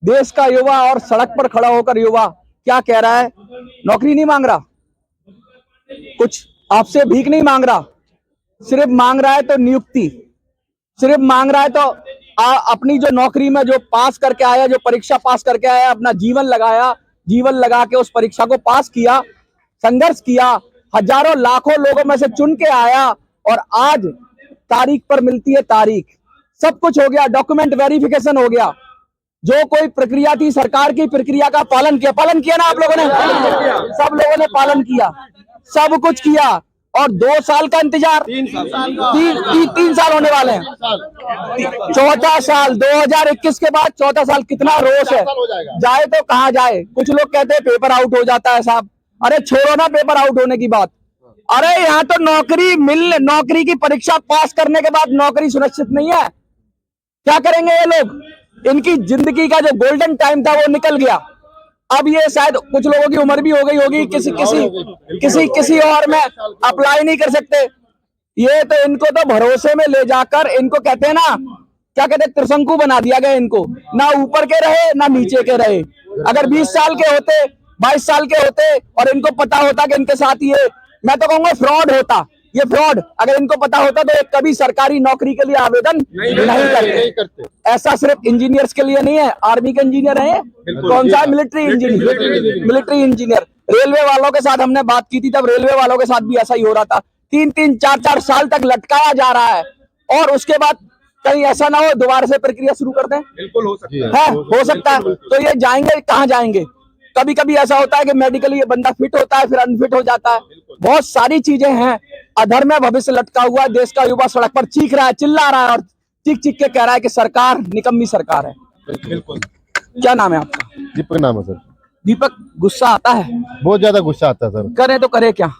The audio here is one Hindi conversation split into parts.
देश का युवा और सड़क पर खड़ा होकर युवा क्या कह रहा है? नौकरी नहीं मांग रहा, कुछ आपसे भीख नहीं मांग रहा, सिर्फ मांग रहा है तो नियुक्ति, सिर्फ मांग रहा है तो अपनी जो नौकरी में जो पास करके आया, जो परीक्षा पास करके आया, अपना जीवन लगाया, जीवन लगा के उस परीक्षा को पास किया, संघर्ष किया, हजारों लाखों लोगों में से चुन के आया और आज तारीख पर मिलती है तारीख, सब कुछ हो गया, डॉक्यूमेंट वेरिफिकेशन हो गया, जो कोई प्रक्रिया थी सरकार की प्रक्रिया का पालन किया ना आप लोगों ने, सब लोगों ने पालन किया, सब कुछ किया और 2 साल का इंतजार, 3 साल होने वाले हैं, चौथा साल 2021 के बाद चौथा साल। कितना रोष है, जाए तो कहाँ जाए। कुछ लोग कहते हैं पेपर आउट हो जाता है साहब, अरे छोड़ो ना पेपर आउट होने की बात, अरे यहाँ तो नौकरी की परीक्षा पास करने के बाद नौकरी सुरक्षित नहीं है। क्या करेंगे ये लोग? इनकी जिंदगी का जो गोल्डन टाइम था वो निकल गया। अब ये शायद कुछ लोगों की उम्र भी हो गई होगी, किसी और में अप्लाई नहीं कर सकते। ये तो इनको तो भरोसे में ले जाकर, इनको कहते हैं ना, क्या कहते हैं, त्रिशंकु बना दिया गया इनको, ना ऊपर के रहे ना नीचे के रहे। अगर 20 साल के होते, 22 साल के होते और इनको पता होता कि इनके साथ ये, मैं तो कहूंगा फ्रॉड होता, ये फ्रॉड, अगर इनको पता होता तो ये कभी सरकारी नौकरी के लिए आवेदन नहीं करते। ऐसा सिर्फ इंजीनियर्स के लिए नहीं है, आर्मी के इंजीनियर हैं, कौन सा मिलिट्री इंजीनियर, रेलवे वालों के साथ हमने बात की थी, तब रेलवे वालों के साथ भी ऐसा ही हो रहा था, 3-3, 4-4 साल तक लटकाया जा रहा है और उसके बाद कहीं ऐसा ना हो दोबारा से प्रक्रिया शुरू कर दें। बिल्कुल हो सकता है। तो ये जाएंगे कहाँ जाएंगे? कभी कभी ऐसा होता है कि मेडिकली ये बंदा फिट होता है फिर अनफिट हो जाता है, बहुत सारी चीजें हैं। अधर में भविष्य लटका हुआ है, देश का युवा सड़क पर चीख रहा है, चिल्ला रहा है और चीख के कह रहा है कि सरकार निकम्मी सरकार है। बिल्कुल। क्या नाम है आपका? दीपक नाम है सर। दीपक, गुस्सा आता है? बहुत ज्यादा गुस्सा आता है सर। करे तो करे क्या?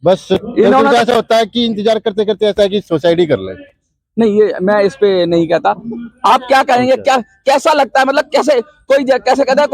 बस ऐसा होता है कि इंतजार करते करते ऐसा है कि सुसाइड ही कर ले। नहीं, ये मैं इस पे नहीं कहता। आप क्या कहेंगे? क्या कैसा लगता है? मतलब कैसे कैसे कहता है,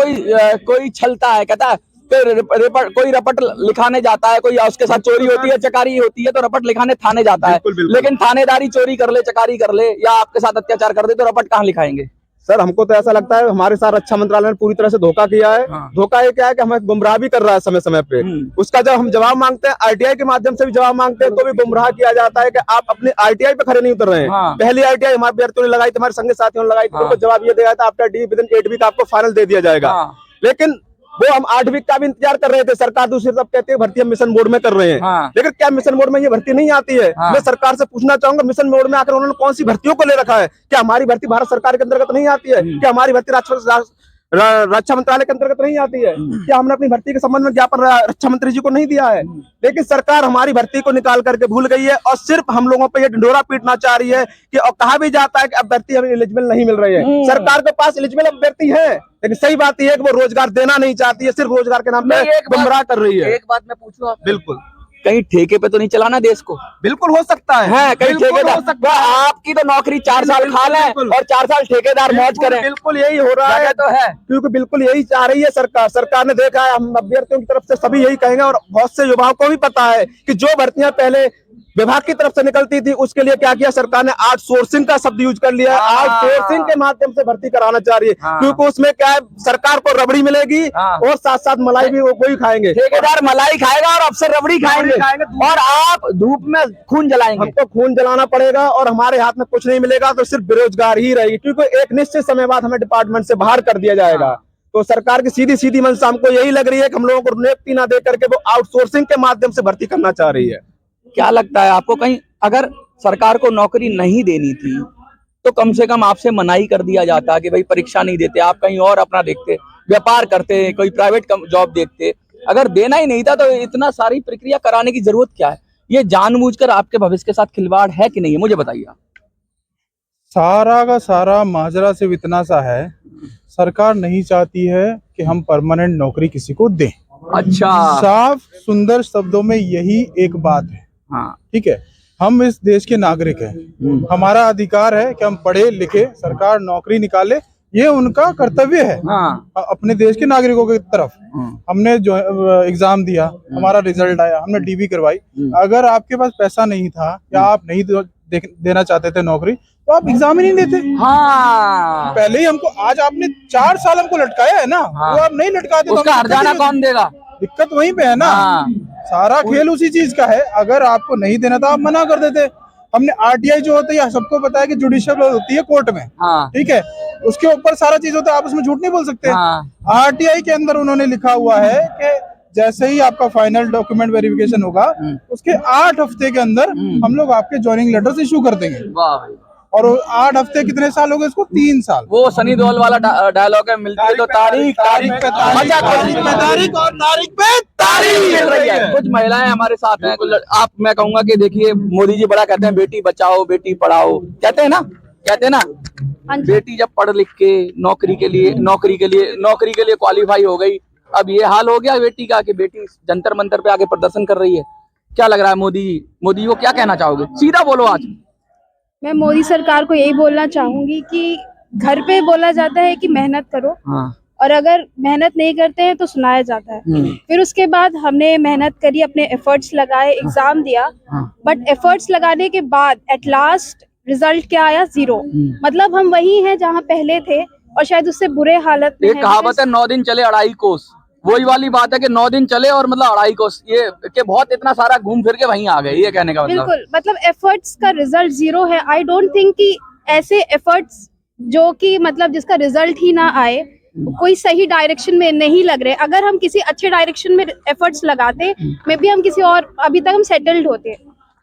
कोई छलता है, कहता है कोई रपट लिखाने जाता है, कोई उसके साथ चोरी होती है, चकारी होती है तो रपट लिखाने थाने जाता है। लेकिन थानेदारी चोरी कर ले, चकारी कर ले या आपके साथ अत्याचार कर दे तो रपट कहाँ लिखाएंगे? सर हमको तो ऐसा लगता है हमारे साथ रक्षा मंत्रालय ने पूरी तरह से धोखा किया है। धोखा ये क्या है कि हमें गुमराह भी कर रहा है समय समय पे। उसका जब हम जवाब मांगते हैं, आरटीआई के माध्यम से भी जवाब मांगते हैं तो भी गुमराह किया जाता है कि आप अपने आरटीआई पे खड़े नहीं उतर रहे हैं। पहली आरटीआई हमारे अभ्यर्थियों ने लगाई, तुम्हारे संग साथियों ने लगाई, तो जवाब ये दिया था आफ्टर डी विदिन 8 वीक आपको फाइनल दे दिया जाएगा। लेकिन वो हम 8 वीक का भी इंतजार कर रहे थे। सरकार दूसरी तरफ कहती है भर्ती हम मिशन मोड में कर रहे हैं। लेकिन क्या मिशन मोड में ये भर्ती नहीं आती है? मैं सरकार से पूछना चाहूंगा, मिशन मोड में आकर उन्होंने कौन सी भर्तियों को ले रखा है? क्या हमारी भर्ती भारत सरकार के अंतर्गत नहीं आती है? क्या हमारी भर्ती रक्षा मंत्रालय के अंतर्गत नहीं आती है? क्या हमने अपनी भर्ती के संबंध में ज्ञापन रक्षा मंत्री जी को नहीं दिया है? लेकिन सरकार हमारी भर्ती को निकाल करके भूल गई है और सिर्फ हम लोगों पे ये ढिंढोरा पीटना चाह रही है कि और कहा भी जाता है कि अभ्यर्थी हमें एलिजिबल नहीं मिल रही है। सरकार के पास एलिजिबल अभ्यर्थी है, लेकिन सही बात यह है कि वो रोजगार देना नहीं चाहती है, सिर्फ रोजगार के नाम पे गुमराह कर रही है। एक बात मैं पूछूं, बिल्कुल, कहीं ठेके पे तो नहीं चलाना देश को? बिल्कुल हो सकता है, कहीं ठेकेदार, आपकी तो नौकरी 4 साल खा लें और 4 साल ठेकेदार मौज करें। बिल्कुल यही हो रहा है, तो है क्योंकि बिल्कुल यही चाह रही है सरकार। सरकार ने देखा है, हम अभ्यर्थियों की तरफ से सभी यही कहेंगे और बहुत से युवाओं को भी पता है कि जो भर्तियां पहले विभाग की तरफ से निकलती थी उसके लिए क्या किया सरकार ने, आउटसोर्सिंग का शब्द यूज कर लिया है। आउटसोर्सिंग के माध्यम से भर्ती कराना चाह रही है क्योंकि उसमें क्या है, सरकार को रबड़ी मिलेगी और साथ साथ मलाई भी वही खाएंगे। ठेकेदार मलाई खाएगा और अफसर रबड़ी खाएंगे और आप धूप में खून जलाएंगे। हमको खून जलाना पड़ेगा और हमारे हाथ में कुछ नहीं मिलेगा, तो सिर्फ बेरोजगार ही रहेगी क्योंकि एक निश्चित समय बाद हमें डिपार्टमेंट से बाहर कर दिया जाएगा। तो सरकार की सीधी सीधी मंशा हमको यही लग रही है कि हम लोगों को नियुक्ति ना दे करके वो आउटसोर्सिंग के माध्यम से भर्ती करना चाह रही है। क्या लगता है आपको, कहीं अगर सरकार को नौकरी नहीं देनी थी तो कम से कम आपसे मनाही कर दिया जाता कि भाई परीक्षा नहीं देते, आप कहीं और अपना देखते, व्यापार करते, कोई प्राइवेट जॉब देखते? अगर देना ही नहीं था तो इतना सारी प्रक्रिया कराने की जरूरत क्या है? ये जानबूझकर आपके भविष्य के साथ खिलवाड़ है कि नहीं है, मुझे बताइए। सारा का सारा माजरा सिर्फ इतना सा है, सरकार नहीं चाहती है कि हम परमानेंट नौकरी किसी को दें। अच्छा, साफ सुंदर शब्दों में यही एक बात है। ठीक है, हम इस देश के नागरिक हैं, हमारा अधिकार है कि हम पढ़े लिखे, सरकार नौकरी निकाले, ये उनका कर्तव्य है। अपने देश के नागरिकों की तरफ हमने जो एग्जाम दिया, हमारा रिजल्ट आया, हमने डीवी करवाई। अगर आपके पास पैसा नहीं था या आप नहीं देना चाहते थे नौकरी, तो आप एग्जाम ही नहीं देते। हाँ, पहले ही हमको, आज आपने 4 साल हमको लटकाया है ना, हाँ। वो आप नहीं लटकाते तो उसका हर्जाना कौन देगा? दिक्कत वहीं पे है ना। हाँ। सारा खेल उसी चीज का है। अगर आपको नहीं देना था आप मना कर देते। हमने आरटीआई जो होता है, सबको पता है कि जुडिशियल होती है कोर्ट में, हाँ। ठीक है, उसके ऊपर सारा चीज होता है, आप उसमें झूठ नहीं बोल सकते। हाँ। आरटीआई के अंदर उन्होंने लिखा हुआ है कि जैसे ही आपका फाइनल डॉक्यूमेंट वेरिफिकेशन होगा, उसके 8 हफ्ते के अंदर हम लोग आपके ज्वाइनिंग लेटर्स इशू कर देंगे। वाह भाई। और 8 हफ्ते कितने साल हो गए इसको? 3 साल। वो सनी देओल वाला डायलॉग है, मिलती है तो तारीख तारीख पे तारीख और तारीख पे तारीख चल रही है। कुछ महिलाएं हमारे साथ हैं, आप, मैं कहूंगा कि देखिए, मोदी जी बड़ा कहते हैं बेटी बचाओ बेटी पढ़ाओ, कहते हैं ना, बेटी जब पढ़ लिख के नौकरी के लिए क्वालिफाई हो गई, अब ये हाल हो गया बेटी का कि बेटी जंतर मंतर पे आके प्रदर्शन कर रही है। क्या लग रहा है मोदी जी को क्या कहना चाहोगे? सीधा बोलो आज। मैं मोदी सरकार को यही बोलना चाहूंगी कि घर पे बोला जाता है कि मेहनत करो, हाँ। और अगर मेहनत नहीं करते हैं तो सुनाया जाता है। फिर उसके बाद हमने मेहनत करी, अपने एफर्ट्स लगाए, एग्जाम दिया, बट एफर्ट्स लगाने के बाद एट लास्ट रिजल्ट क्या आया? 0। मतलब हम वही हैं जहाँ पहले थे, और शायद उससे बुरे हालत में। एक कहावत है, 9 दिन चले 2.5 कोस। वही वाली बात है कि 9 दिन चले और मतलब 2.5 कोस, ये कि बहुत इतना सारा घूम फिर के वहीं आ गए, ये कहने का मतलब। बिल्कुल, मतलब एफर्ट्स का रिजल्ट 0 है। आई डोंट थिंक कि ऐसे एफर्ट्स जो कि मतलब जिसका रिजल्ट ही ना आए, कोई सही डायरेक्शन में नहीं लग रहे। अगर हम किसी अच्छे डायरेक्शन में एफर्ट्स लगाते, मे बी हम किसी और, अभी तक हम सेटल्ड होते।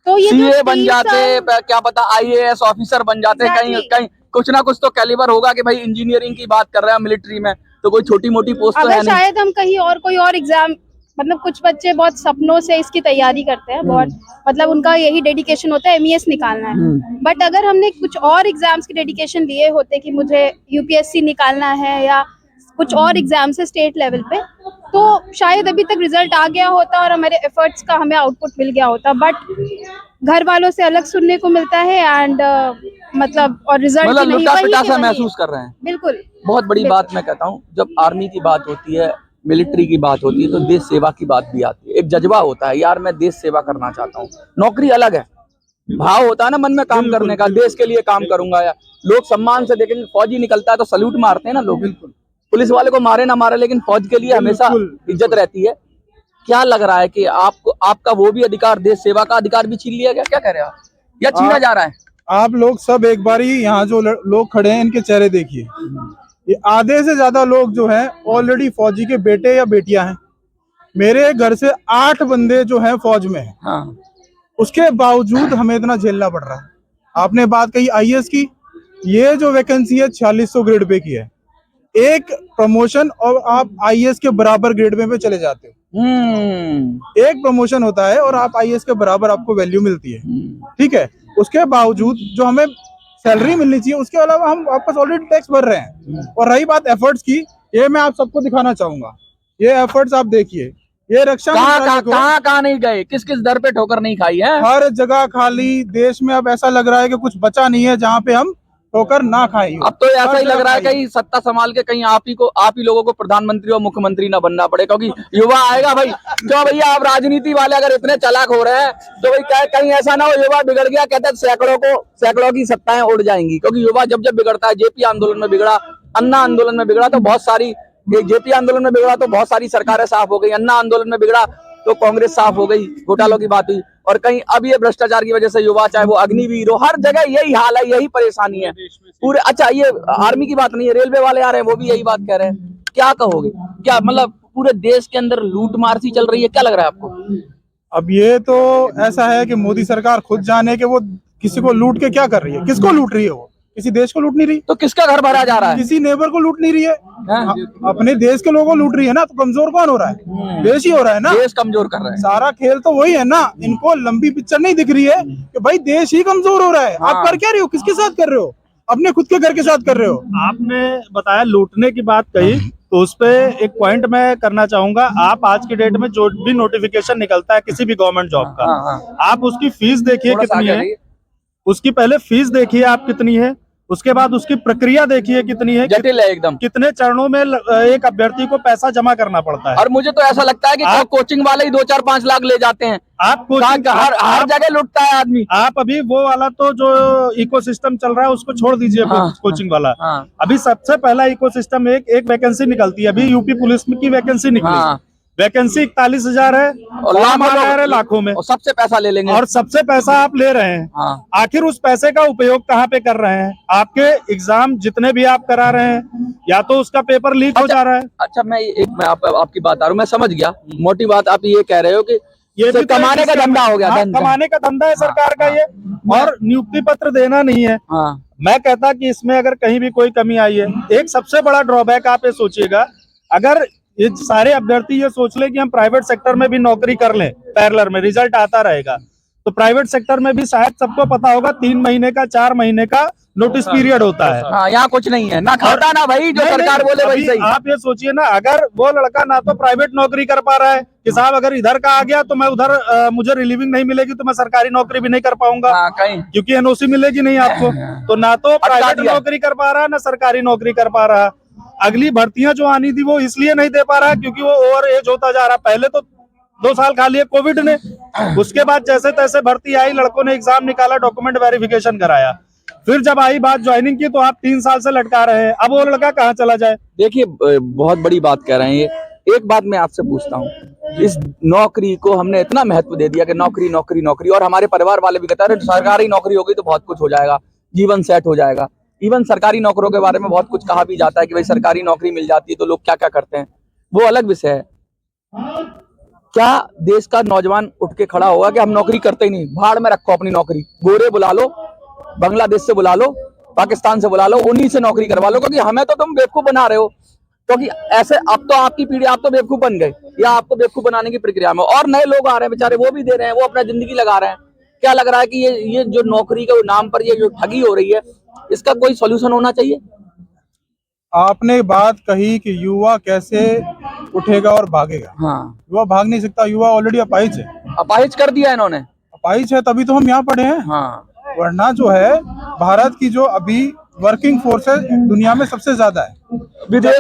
तो ये सीए बन जाते, क्या पता आईएएस ऑफिसर बन जाते, कहीं कुछ ना कुछ तो कैलिबर होगा कि भाई इंजीनियरिंग की बात कर रहे हैं, मिलिट्री में तो कोई छोटी मोटी पोस्ट तो है नहीं। शायद हम कहीं और कोई और एग्जाम, मतलब कुछ बच्चे बहुत सपनों से इसकी तैयारी करते हैं, बहुत मतलब उनका यही डेडिकेशन होता है एमईएस निकालना है। बट अगर हमने कुछ और एग्जाम्स के डेडिकेशन लिए होते कि मुझे यूपीएससी निकालना है या कुछ और एग्जाम्स है स्टेट लेवल पे, तो शायद अभी तक रिजल्ट आ गया होता और हमारे एफर्ट्स का हमें आउटपुट मिल गया होता। बट घर वालों से अलग सुनने को मिलता है, एंड मतलब और रिजल्ट मतलब नहीं, लुटा-पिटा महसूस कर रहे हैं। बिल्कुल। बहुत बड़ी बात मैं कहता हूँ, जब आर्मी की बात होती है, मिलिट्री की बात होती है, तो देश सेवा की बात भी आती है। एक जज्बा होता है, यार मैं देश सेवा करना चाहता हूँ। नौकरी अलग है, भाव होता है ना मन में काम करने का, देश के लिए काम करूंगा। या लोग सम्मान से देखेंगे, फौजी निकलता है तो सल्यूट मारते हैं ना लोग। पुलिस वाले को मारे ना मारे, लेकिन फौज के लिए हमेशा इज्जत रहती है। क्या लग रहा है कि आपको, आपका वो भी अधिकार, देश सेवा का अधिकार भी छीन लिया गया? क्या कह रहे हो आप, या छीना जा रहा है? आप लोग सब एक बार ही यहाँ जो लोग खड़े हैं, इनके चेहरे देखिए। ये आधे से ज्यादा लोग जो हैं ऑलरेडी फौजी के बेटे या बेटियां हैं। मेरे घर से 8 बंदे जो हैं फौज में हैं। हाँ। उसके बावजूद हमें इतना झेलना पड़ रहा है। आपने बात कही आईएएस की, ये जो वैकेंसी है 4600 ग्रेड पे की है। एक प्रमोशन और आप आईएएस के बराबर ग्रेड पे चले जाते हो। एक प्रमोशन होता है और आप आईएएस के बराबर आपको वैल्यू मिलती है, ठीक है। उसके बावजूद जो हमें सैलरी मिलनी चाहिए, उसके अलावा हम वापस ऑलरेडी टैक्स भर रहे हैं। और रही बात एफर्ट्स की, ये मैं आप सबको दिखाना चाहूंगा। ये एफर्ट्स आप देखिए, ये रक्षा कहाँ नहीं गए, किस किस दर पे ठोकर नहीं खाई है? हर जगह खाली। देश में अब ऐसा लग रहा है कि कुछ बचा नहीं है जहाँ पे हम ठोकर ना खाई। अब तो ऐसा ही लग रहा है कहीं सत्ता संभाल के कहीं आप ही लोगों को प्रधानमंत्री और मुख्यमंत्री ना बनना पड़े, क्योंकि युवा आएगा भाई। क्यों भैया, आप राजनीति वाले अगर इतने चालाक हो रहे हैं तो भाई कहीं ऐसा ना हो युवा बिगड़ गया, कहते हैं सैकड़ों की सत्ताएं उड़ जाएंगी। क्योंकि युवा जब जब बिगड़ता है, जेपी आंदोलन में बिगड़ा, अन्ना आंदोलन में बिगड़ा तो बहुत सारी, जेपी आंदोलन में बिगड़ा तो बहुत सारी सरकारें साफ हो गई, अन्ना आंदोलन में बिगड़ा तो कांग्रेस साफ हो गई, घोटालों की बात हुई। और कहीं अब ये भ्रष्टाचार की वजह से युवा, चाहे वो अग्निवीर हो, हर जगह यही हाल है, यही परेशानी है पूरे। अच्छा, ये आर्मी की बात नहीं है, रेलवे वाले आ रहे हैं, वो भी यही बात कह रहे हैं। क्या कहोगे, क्या मतलब पूरे देश के अंदर लूट मार सी चल रही है? क्या लग रहा है आपको? अब ये तो ऐसा है कि मोदी सरकार खुद जाने कि वो किसी को लूट के क्या कर रही है। किसको लूट रही है? वो किसी देश को लूट नहीं रही। तो किसका घर भरा जा रहा है? किसी नेबर को लूट नहीं रही है, अपने देश के लोगों को लूट रही है ना। तो कमजोर कौन हो रहा है? देश ही हो रहा है ना। देश कमजोर कर रहा है। सारा खेल तो वही है ना। इनको लंबी पिक्चर नहीं दिख रही है कि भाई देश ही कमजोर हो रहा है। आप कर क्या रहे हो? किसके साथ कर रहे हो? अपने खुद के घर के साथ कर रहे हो। आपने बताया लूटने की बात कही, तो उस पे एक पॉइंट मैं करना चाहूंगा। आप आज की डेट में जो भी नोटिफिकेशन निकलता है किसी भी गवर्नमेंट जॉब का, आप उसकी फीस देखिए कितनी है, उसकी पहले फीस देखिए आप कितनी है, उसके बाद उसकी प्रक्रिया देखिए कितनी है, जटिल है एकदम। कितने चरणों में एक अभ्यर्थी को पैसा जमा करना पड़ता है। और मुझे तो ऐसा लगता है कि कोचिंग वाले ही 2-4-5 लाख ले जाते हैं। आप हर जगह लुटता है आदमी। आप अभी वो वाला तो जो इकोसिस्टम चल रहा है उसको छोड़ दीजिए, कोचिंग वाला। अभी सबसे पहला इकोसिस्टम एक वैकेंसी निकलती है। अभी यूपी पुलिस की वैकेंसी निकली, वैकेंसी 41,000 है और लाखों में, और सबसे पैसा ले लेंगे, और सबसे पैसा आप ले रहे हैं। आखिर उस पैसे का उपयोग कहाँ पे कर रहे हैं? आपके एग्जाम जितने भी आप करा रहे हैं, या तो उसका पेपर लीक हो जा रहा है। अच्छा, मैं आपकी बात आ रहा हूँ, मैं समझ गया। मोटी बात आप ये कह रहे हो कि ये भी कमाने का धंधा हो गया। कमाने का धंधा है सरकार का ये, और नियुक्ति पत्र देना नहीं है। मैं कहता कि इसमें अगर कहीं भी कोई कमी आई है, एक सबसे बड़ा ड्रॉबैक आप ये सोचिएगा, अगर ये सारे अभ्यर्थी ये सोच ले कि हम प्राइवेट सेक्टर में भी नौकरी कर लें, पैरेलल में रिजल्ट आता रहेगा, तो प्राइवेट सेक्टर में भी शायद सबको पता होगा 3 महीने का 4 महीने का नोटिस पीरियड होता है। यहाँ कुछ नहीं है, ना खाता ना भाई, जो सरकार बोले वही सही। आप ये सोचिए ना, अगर वो लड़का ना तो प्राइवेट नौकरी कर पा रहा है कि साहब अगर इधर का आ गया तो मैं उधर मुझे रिलीविंग नहीं मिलेगी तो मैं सरकारी नौकरी भी नहीं कर पाऊंगा, क्योंकि एनओसी मिलेगी नहीं आपको। तो ना तो प्राइवेट नौकरी कर पा रहा, ना सरकारी नौकरी कर पा रहा। अगली भर्तियां जो आनी थी वो इसलिए नहीं दे पा रहा क्योंकि वो ओवर एज होता जा रहा। पहले तो 2 साल खा लिए कोविड ने, उसके बाद जैसे तैसे भर्ती आई, लड़कों ने एग्जाम निकाला, डॉक्यूमेंट वेरिफिकेशन कराया, फिर जब आई बात ज्वाइनिंग की तो आप 3 साल से लटका रहे हैं। अब वो लड़का कहाँ चला जाए? देखिए, बहुत बड़ी बात कह रहे हैं ये। एक बात मैं आपसे पूछता हूँ, इस नौकरी को हमने इतना महत्व दे दिया कि नौकरी नौकरी नौकरी, और हमारे परिवार वाले भी कहते हैं सरकारी नौकरी होगी तो बहुत कुछ हो जाएगा, जीवन सेट हो जाएगा। इवन सरकारी नौकरों के बारे में बहुत कुछ कहा भी जाता है कि भाई सरकारी नौकरी मिल जाती है तो लोग क्या क्या करते हैं, वो अलग विषय है। क्या देश का नौजवान उठ के खड़ा होगा कि हम नौकरी करते ही नहीं, भाड़ में रखो अपनी नौकरी, गोरे बुला लो, बांग्लादेश से बुला लो, पाकिस्तान से बुला लो, उन्हीं से नौकरी करवा लो, क्योंकि हमें तो तुम बेवकूफ बना रहे हो। क्योंकि ऐसे अब तो आपकी पीढ़ी, आप तो बेवकूफ बन गए, या आपको बेवकूफ बनाने की प्रक्रिया में और नए लोग आ रहे हैं, बेचारे वो भी दे रहे हैं, वो अपना जिंदगी लगा रहे हैं। क्या लग रहा है कि ये जो नौकरी के नाम पर ये जो ठगी हो रही है, इसका कोई सॉल्यूशन होना चाहिए? आपने बात कही कि युवा कैसे उठेगा और भागेगा। युवा भाग नहीं सकता, युवा ऑलरेडी अपाहिज है। अपाहिज कर दिया इन्होंने, अपाहिज है तभी तो हम यहाँ पढ़े हैं। वरना जो है भारत की जो अभी वर्किंग फोर्स है दुनिया में सबसे ज्यादा है।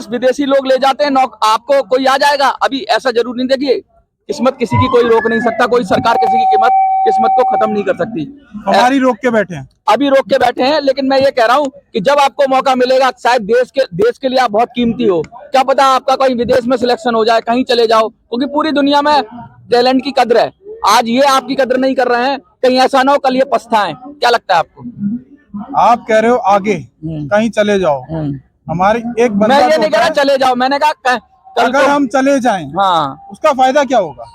विदेशी लोग ले जाते हैं, आपको कोई आ जाएगा। अभी ऐसा जरूर नहीं, देखिए किस्मत किसी की कोई रोक नहीं सकता, कोई सरकार किसी की किस्मत को खत्म नहीं कर सकती। हमारी रोक के बैठे हैं, अभी रोक के बैठे हैं। लेकिन मैं ये कह रहा हूँ कि जब आपको मौका मिलेगा, शायद देश के लिए आप बहुत कीमती हो, क्या पता आपका कहीं विदेश में सिलेक्शन हो जाए, कहीं चले जाओ, क्योंकि पूरी दुनिया में टैलेंट की कदर है। आज ये आपकी कदर नहीं कर रहे हैं, कहीं ऐसा ना हो कल ये पछताएं। क्या लगता है आपको? आप कह रहे हो आगे कहीं चले जाओ, हमारी एक बंदा, मैं ये नहीं कह रहा चले जाओ, मैंने कहा अगर हम चले जाएं, उसका फायदा क्या होगा?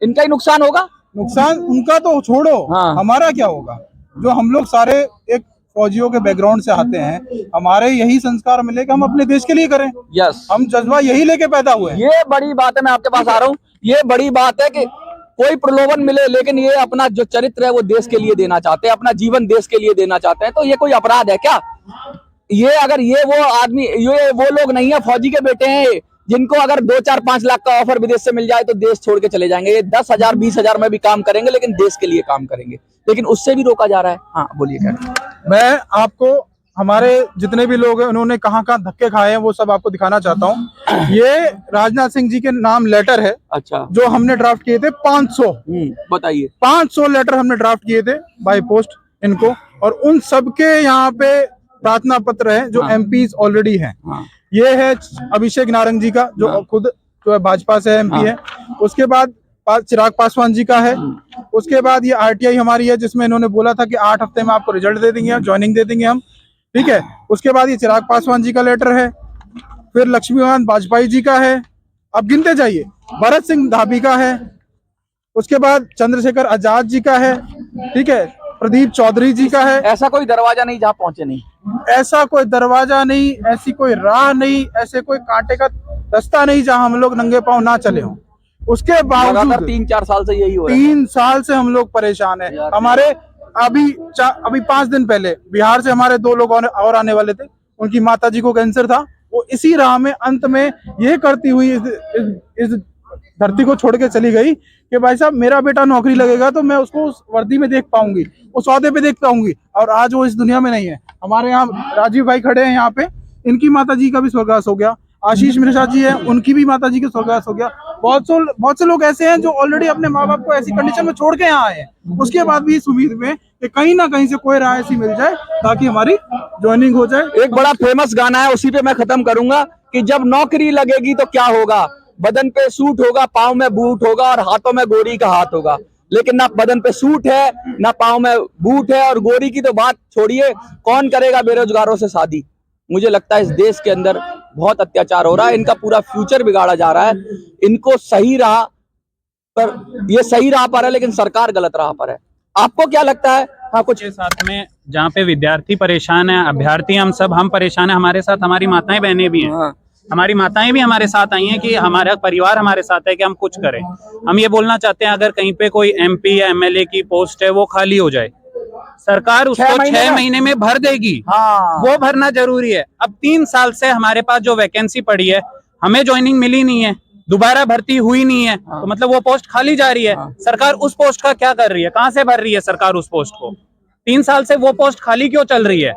इनका ही नुकसान होगा। नुकसान उनका तो छोड़ो, हमारा क्या होगा? जो हम लोग सारे एक फौजियों के बैकग्राउंड से आते हैं, हमारे यही संस्कार मिले कि हम अपने देश के लिए करें। यस, हम जज्बा यही लेके पैदा हुए हैं। ये बड़ी बात है, मैं आपके पास आ रहा हूँ। ये बड़ी बात है कि कोई प्रलोभन मिले, लेकिन ये अपना जो चरित्र है वो देश के लिए देना चाहते हैं, अपना जीवन देश के लिए देना चाहते हैं। तो ये कोई अपराध है क्या? ये अगर ये वो आदमी, ये वो लोग नहीं है, फौजी के बेटे हैं, जिनको अगर 2-4-5 लाख का ऑफर विदेश से मिल जाए तो देश छोड़ के चले जाएंगे। ये 10,000 20,000 में भी काम करेंगे, लेकिन देश के लिए काम करेंगे, लेकिन उससे भी रोका जा रहा है। हाँ बोलिए। क्या मैं आपको हमारे जितने भी लोग हैं उन्होंने कहाँ कहाँ धक्के खाए हैं वो सब आपको दिखाना चाहता हूँ। ये राजनाथ सिंह जी के नाम लेटर है, अच्छा, जो हमने ड्राफ्ट किए थे 500। बताइए, 500 लेटर हमने ड्राफ्ट किए थे बाय पोस्ट इनको, और उन सबके यहाँ पे प्रार्थना पत्र है जो एमपीज ऑलरेडी हैं। ये है अभिषेक नारंग जी का, जो खुद जो है भाजपा से एमपी है। उसके बाद चिराग पासवान जी का है। उसके बाद ये आरटीआई हमारी है, जिसमें इन्होंने बोला था कि 8 हफ्ते में आपको रिजल्ट दे देंगे, ज्वाइनिंग दे देंगे हम, ठीक है। उसके बाद ये चिराग पासवान जी का लेटर है, फिर लक्ष्मीकांत वाजपेयी जी का है, अब गिनते जाइए, भरत सिंह धाबी का है, उसके बाद चंद्रशेखर आजाद जी का है, ठीक है, प्रदीप चौधरी जी का है। ऐसा कोई दरवाजा नहीं जहाँ पहुंचे नहीं, ऐसा कोई दरवाजा नहीं, ऐसी कोई राह नहीं, ऐसे कोई कांटे का रास्ता नहीं जहाँ हम लोग नंगे पांव ना चले हों। उसके बावजूद 3-4 साल से यही हो रहा है। 3 साल से हम लोग परेशान हैं। हमारे अभी 5 दिन पहले बिहार से हमारे 2 लोग और आने वाले थे, उनकी माताजी को कैंसर था। वो इसी राह में अंत में ये करती हुई इस धरती को छोड़ के चली गई कि भाई साहब मेरा बेटा नौकरी लगेगा तो मैं उसको उस वर्दी में देख पाऊंगी, उस औहदे पे देख पाऊंगी, और आज वो इस दुनिया में नहीं है। हमारे यहाँ राजीव भाई खड़े हैं यहाँ पे, इनकी माता जी का भी स्वर्गवास हो गया, आशीष मिश्रा जी है उनकी भी माता जी का स्वर्गवास हो गया। बहुत से लोग ऐसे हैं जो ऑलरेडी अपने माँ बाप को ऐसी कंडीशन में छोड़ के यहाँ आए हैं, उसके बाद भी इस उम्मीद में कि कहीं ना कहीं से कोई राह ऐसी मिल जाए ताकि हमारी ज्वाइनिंग हो जाए। एक बड़ा फेमस गाना है, उसी पे मैं खत्म करूंगा कि जब नौकरी लगेगी तो क्या होगा, बदन पे सूट होगा, पाँव में बूट होगा और हाथों में गोरी का हाथ होगा। लेकिन ना बदन पे सूट है, ना पाँव में बूट है, और गोरी की तो बात छोड़िए, कौन करेगा बेरोजगारों से शादी। मुझे लगता है इस देश के अंदर बहुत अत्याचार हो रहा है, इनका पूरा फ्यूचर बिगाड़ा जा रहा है। इनको सही राह पर, ये सही राह पर है लेकिन सरकार गलत राह पर है। आपको क्या लगता है? हाँ, कुछ के साथ में जहाँ पे विद्यार्थी परेशान है, अभ्यर्थी हम परेशान है, हमारे साथ हमारी माताएं बहनें भी हैं। हाँ। हमारी माताएं भी हमारे साथ आई हैं कि हमारा परिवार हमारे साथ है कि हम कुछ करें। हम ये बोलना चाहते हैं, अगर कहीं पे कोई MP या MLA की पोस्ट है वो खाली हो जाए, सरकार उसको 6 महीने में भर देगी। हाँ। वो भरना जरूरी है। अब 3 साल से हमारे पास जो वैकेंसी पड़ी है, हमें ज्वाइनिंग मिली नहीं है, दोबारा भर्ती हुई नहीं है, तो मतलब वो पोस्ट खाली जा रही है। सरकार उस पोस्ट का क्या कर रही है, कहाँ से भर रही है सरकार उस पोस्ट को? 3 साल से वो पोस्ट खाली क्यों चल रही है?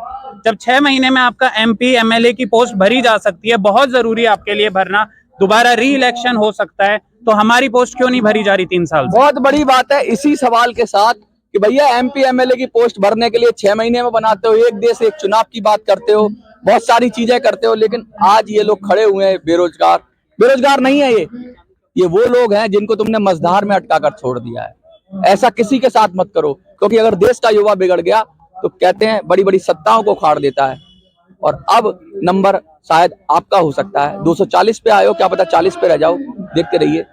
जब 6 महीने में आपका MP MLA की पोस्ट भरी जा सकती है, बहुत जरूरी है आपके लिए भरना, दोबारा री इलेक्शन हो सकता है, तो हमारी पोस्ट क्यों नहीं भरी जा रही 3 साल से? बहुत बड़ी बात है इसी सवाल के साथ कि भैया MP MLA की पोस्ट भरने के लिए 6 महीने में बनाते हो, एक देश एक चुनाव की बात करते हो, बहुत सारी चीजें करते हो, लेकिन आज ये लोग खड़े हुए हैं बेरोजगार। बेरोजगार नहीं है ये वो लोग हैं जिनको तुमने मझधार में अटका कर छोड़ दिया है। ऐसा किसी के साथ मत करो, क्योंकि अगर देश का युवा बिगड़ गया तो कहते हैं बड़ी बड़ी सत्ताओं को उखाड़ देता है। और अब नंबर शायद आपका हो सकता है, 240 पे आए हो, क्या पता 40 पे रह जाओ। देखते रहिए।